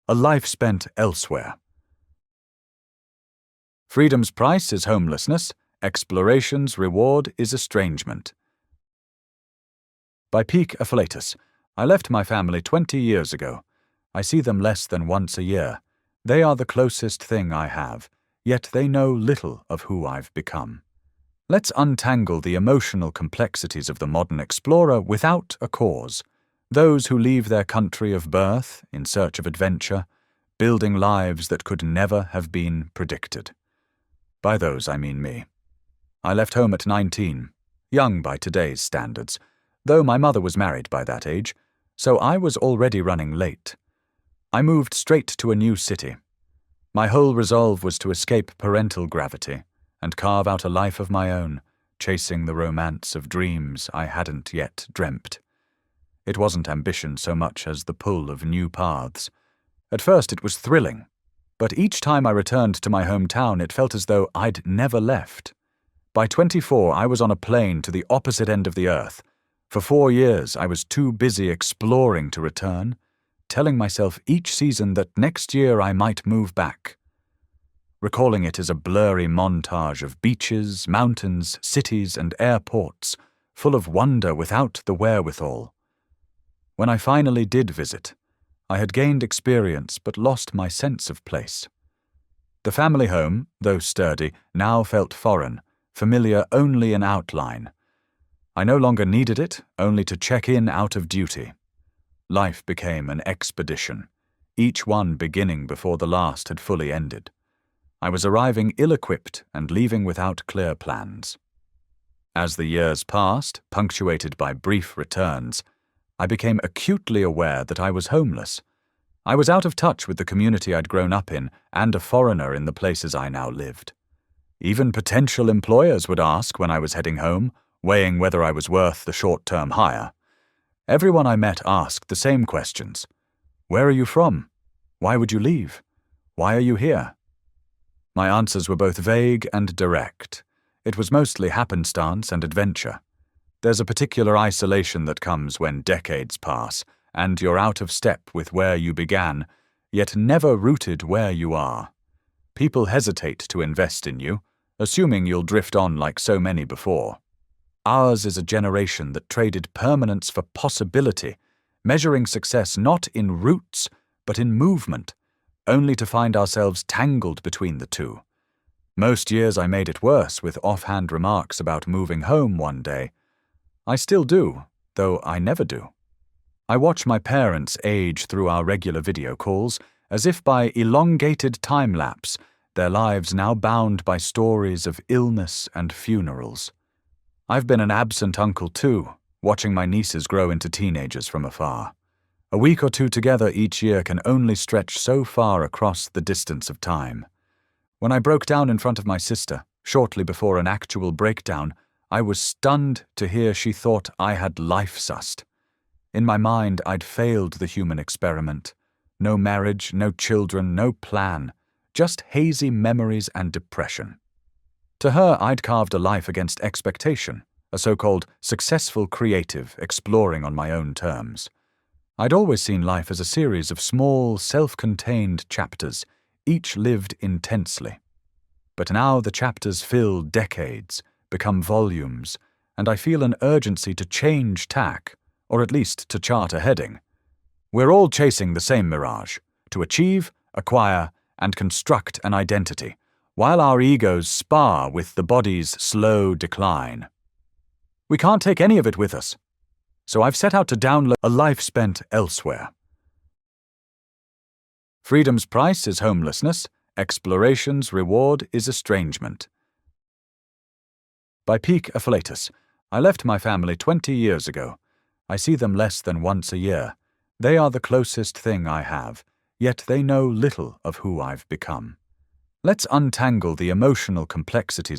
a life spent elsewhere. Freedom's price is homelessness, exploration's reward is estrangement. By Peak Afflatus. I left my family 20 years ago. I see them less than once a year. They are the closest thing I have, yet they know little of who I've become. Let's untangle the emotional complexities of the modern explorer without a cause. Those who leave their country of birth in search of adventure, building lives that could never have been predicted. By those, I mean me. I left home at 19, young by today's standards, though my mother was married by that age, so I was already running late. I moved straight to a new city. My whole resolve was to escape parental gravity and carve out a life of my own, chasing the romance of dreams I hadn't yet dreamt. It wasn't ambition so much as the pull of new paths. At first it was thrilling, but each time I returned to my hometown it felt as though I'd never left. By 24 I was on a plane to the opposite end of the earth. For 4 years I was too busy exploring to return, telling myself each season that next year I might move back. Recalling it is a blurry montage of beaches, mountains, cities, and airports, full of wonder without the wherewithal. When I finally did visit, I had gained experience but lost my sense of place. The family home, though sturdy, now felt foreign, familiar only in outline. I no longer needed it, only to check in out of duty. Life became an expedition, each one beginning before the last had fully ended. I was arriving ill-equipped and leaving without clear plans. As the years passed, punctuated by brief returns, I became acutely aware that I was homeless. I was out of touch with the community I'd grown up in and a foreigner in the places I now lived. Even potential employers would ask when I was heading home, weighing whether I was worth the short-term hire. Everyone I met asked the same questions. Where are you from? Why would you leave? Why are you here? My answers were both vague and direct. It was mostly happenstance and adventure. There's a particular isolation that comes when decades pass, and you're out of step with where you began, yet never rooted where you are. People hesitate to invest in you, assuming you'll drift on like so many before. Ours is a generation that traded permanence for possibility, measuring success not in roots, but in movement, only to find ourselves tangled between the two. Most years I made it worse with offhand remarks about moving home one day. I still do, though I never do. I watch my parents age through our regular video calls, as if by elongated time-lapse, their lives now bound by stories of illness and funerals. I've been an absent uncle too, watching my nieces grow into teenagers from afar. A week or two together each year can only stretch so far across the distance of time. When I broke down in front of my sister, shortly before an actual breakdown, I was stunned to hear she thought I had life-sussed. In my mind, I'd failed the human experiment. No marriage, no children, no plan, just hazy memories and depression. To her, I'd carved a life against expectation, a so-called successful creative exploring on my own terms. I'd always seen life as a series of small, self-contained chapters, each lived intensely. But now the chapters fill decades, become volumes, and I feel an urgency to change tack, or at least to chart a heading. We're all chasing the same mirage, to achieve, acquire, and construct an identity, while our egos spar with the body's slow decline. We can't take any of it with us. So I've set out to download a life spent elsewhere. Freedom's price is homelessness, exploration's reward is estrangement. By Peak Afflatus. I left my family 20 years ago. I see them less than once a year. They are the closest thing I have, yet they know little of who I've become. Let's untangle the emotional complexities